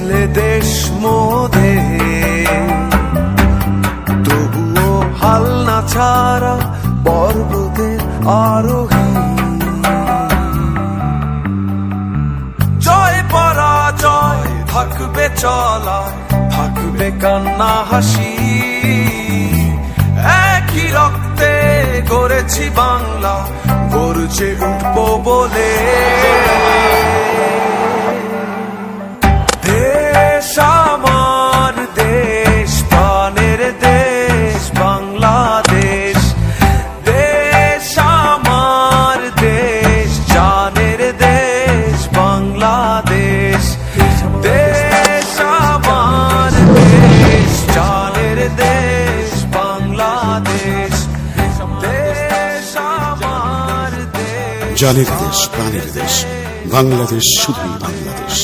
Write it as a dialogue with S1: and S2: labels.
S1: ছিলে দেশ মোদে, তবুও হাল না ছাড়া পর্বতের আরোহী। জয় পরাজয় থাকবে চলায়, থাকবে কান্না হাসি, একই রক্তে গড়েছি বাংলা, গর্জে উঠবো বলে। দেশ আমার দেশ, প্রাণের দেশ বাংলাদেশ, দেশ আমার দেশ, জানের দেশ বাংলাদেশ, দেশ আমার দেশ, জানের দেশ বাংলাদেশ, দেশ আমার দেশ।
S2: জানের দেশ, প্রাণের দেশ বাংলাদেশ, শুধুই বাংলাদেশ।